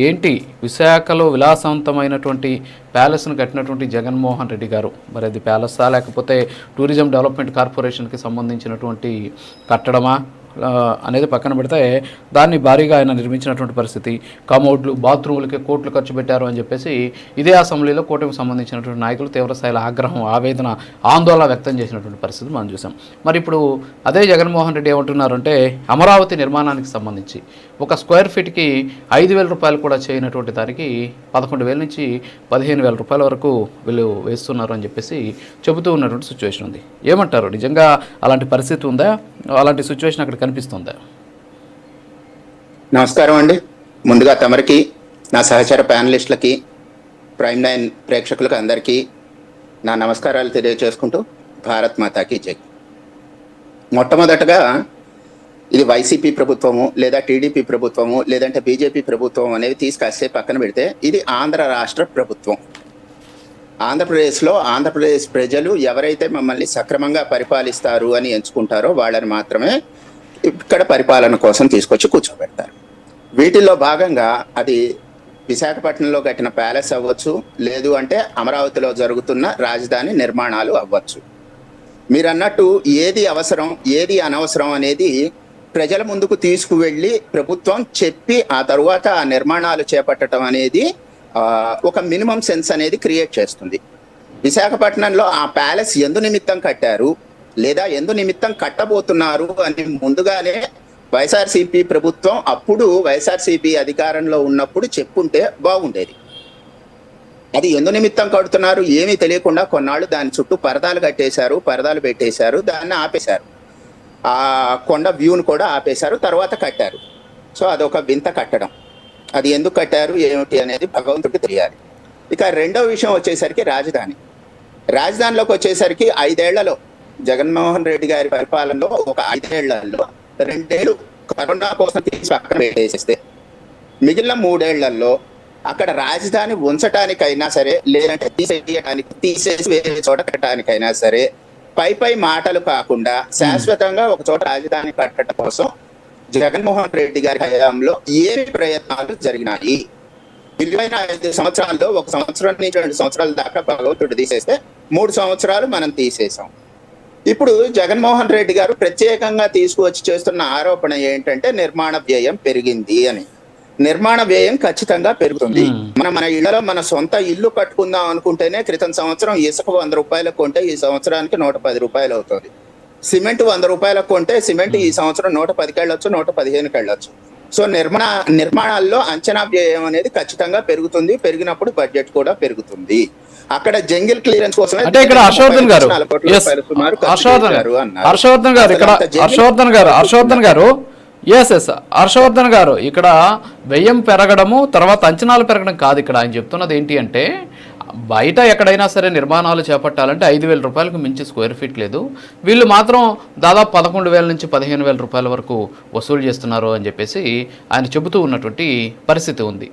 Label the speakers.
Speaker 1: ఏంటి విశాఖలో విలాసవంతమైనటువంటి ప్యాలెస్ను కట్టినటువంటి జగన్మోహన్ రెడ్డి గారు, మరి అది ప్యాలెస్సా లేకపోతే టూరిజం డెవలప్మెంట్ కార్పొరేషన్కి సంబంధించినటువంటి కట్టడమా అనేది పక్కన పెడితే దాన్ని భారీగా ఆయన నిర్మించినటువంటి పరిస్థితి, కమోడ్లు బాత్రూములకి కోట్లు ఖర్చు పెట్టారు అని చెప్పేసి ఇదే అసెంబ్లీలో కూటమికి సంబంధించినటువంటి నాయకులు తీవ్రస్థాయిలో ఆగ్రహం, ఆవేదన, ఆందోళన వ్యక్తం చేసినటువంటి పరిస్థితి మనం చూసాం. మరి ఇప్పుడు అదే జగన్మోహన్ రెడ్డి ఏమంటున్నారంటే అమరావతి నిర్మాణానికి సంబంధించి ఒక స్క్వేర్ ఫీట్కి 5,000 రూపాయలు కూడా చేయనటువంటి దానికి 11,000 నుంచి 15,000 రూపాయల వరకు వీళ్ళు వేస్తున్నారు అని చెప్పేసి చెబుతూ ఉన్నటువంటి సిచ్యువేషన్ ఉంది. ఏమంటారు, నిజంగా అలాంటి పరిస్థితి ఉందా? అలాంటి సిచ్యువేషన్ అక్కడ కనిపిస్తుందా?
Speaker 2: నమస్కారం అండి. ముందుగా తమరికి, నా సహచర ప్యానలిస్టులకి, ప్రైమ్ 9 ప్రేక్షకులకు అందరికీ నా నమస్కారాలు తెలియజేసుకుంటూ భారత్ మాతాకి జై. మొట్టమొదటగా ఇది వైసీపీ ప్రభుత్వము లేదా టీడీపీ ప్రభుత్వము లేదంటే బీజేపీ ప్రభుత్వం అనేది తీసుకొస్తే పక్కన పెడితే ఇది ఆంధ్ర రాష్ట్ర ప్రభుత్వం. ఆంధ్రప్రదేశ్ ప్రజలు ఎవరైతే మమ్మల్ని సక్రమంగా పరిపాలిస్తారు అని ఎంచుకుంటారో వాళ్ళని మాత్రమే ఇక్కడ పరిపాలన కోసం తీసుకొచ్చి కూర్చోబెడతారు. వీటిల్లో భాగంగా అది విశాఖపట్నంలో కట్టిన ప్యాలెస్ అవ్వచ్చు, లేదు అంటే అమరావతిలో జరుగుతున్న రాజధాని నిర్మాణాలు అవ్వచ్చు. మీరు అన్నట్టు ఏది అవసరం ఏది అనవసరం అనేది ప్రజల ముందుకు తీసుకువెళ్ళి ప్రభుత్వం చెప్పి ఆ తరువాత ఆ నిర్మాణాలు చేపట్టడం అనేది ఒక మినిమం సెన్స్ అనేది క్రియేట్ చేస్తుంది. విశాఖపట్నంలో ఆ ప్యాలెస్ ఎందు నిమిత్తం కట్టారు లేదా ఎందు నిమిత్తం కట్టబోతున్నారు అని ముందుగానే వైఎస్ఆర్సీపీ ప్రభుత్వం, అప్పుడు వైఎస్ఆర్సీపీ అధికారంలో ఉన్నప్పుడు చెప్పుంటే బాగుండేది. అది ఎందు నిమిత్తం కడుతున్నారు ఏమీ తెలియకుండా కొన్నాళ్ళు దాని చుట్టూ పరదాలు కట్టేశారు, పరదాలు పెట్టేశారు, దాన్ని ఆపేశారు, ఆ కొండ వ్యూను కూడా ఆపేశారు, తర్వాత కట్టారు. సో అదొక వింత కట్టడం. అది ఎందుకు కట్టారు ఏమిటి అనేది భగవంతుడికి తెలియాలి. ఇక రెండవ విషయం వచ్చేసరికి రాజధానిలోకి వచ్చేసరికి 5 ఏళ్లలో జగన్మోహన్ రెడ్డి గారి పరిపాలనలో ఒక 5 ఏళ్లలో 2 ఏళ్ళు కరోనా కోసం తీసి పక్కన పెట్టేసేస్తే మిగిలిన 3 ఏళ్లలో అక్కడ రాజధాని ఉంచటానికైనా సరే లేదంటే తీసేసి వేరే చోట కట్టడానికైనా సరే పై మాటలు కాకుండా శాశ్వతంగా ఒక చోట రాజధాని కట్టడం కోసం జగన్మోహన్ రెడ్డి గారి హయాంలో ఏమి ప్రయత్నాలు జరిగినాయి? విలువైన 5 సంవత్సరాల్లో 1 సంవత్సరం నుంచి 2 సంవత్సరాల దాకా భగవంతుడు తీసేస్తే 3 సంవత్సరాలు మనం తీసేసాం. ఇప్పుడు జగన్మోహన్ రెడ్డి గారు ప్రత్యేకంగా తీసుకువచ్చి చేస్తున్న ఆరోపణ ఏంటంటే నిర్మాణ వ్యయం పెరిగింది అని. నిర్మాణ వ్యయం ఖచ్చితంగా పెరుగుతుంది. మన ఇళ్లలో మన సొంత ఇల్లు కట్టుకుందాం అనుకుంటేనే క్రితం సంవత్సరం ఇసుక 100 రూపాయలకు కొంటే ఈ సంవత్సరానికి 110 రూపాయలు అవుతుంది. సిమెంట్ 100 రూపాయలకు కొంటే సిమెంట్ ఈ సంవత్సరం 110కి వెళ్ళొచ్చు, 115కి వెళ్ళొచ్చు. సో నిర్మాణాల్లో అంచనా వ్యయం అనేది ఖచ్చితంగా పెరుగుతుంది. పెరిగినప్పుడు బడ్జెట్ కూడా పెరుగుతుంది. అక్కడ జంగిల్ క్లియరెన్స్ కోసం
Speaker 1: అంటే ఇక్కడ హర్షవర్ధన్ గారు ఇక్కడ వ్యయం పెరగడము తర్వాత అంచనాలు పెరగడం కాదు. ఇక్కడ ఆయన చెప్తున్నది ఏంటి అంటే బయట ఎక్కడైనా సరే నిర్మాణాలు చేపట్టాలంటే 5,000 రూపాయలకు మించి స్క్వేర్ ఫీట్ లేదు, వీళ్ళు మాత్రం దాదాపు 11,000 నుంచి 15,000 రూపాయల వరకు వసూలు చేస్తున్నారు అని చెప్పేసి ఆయన చెబుతూ ఉన్నటువంటి పరిస్థితి ఉంది.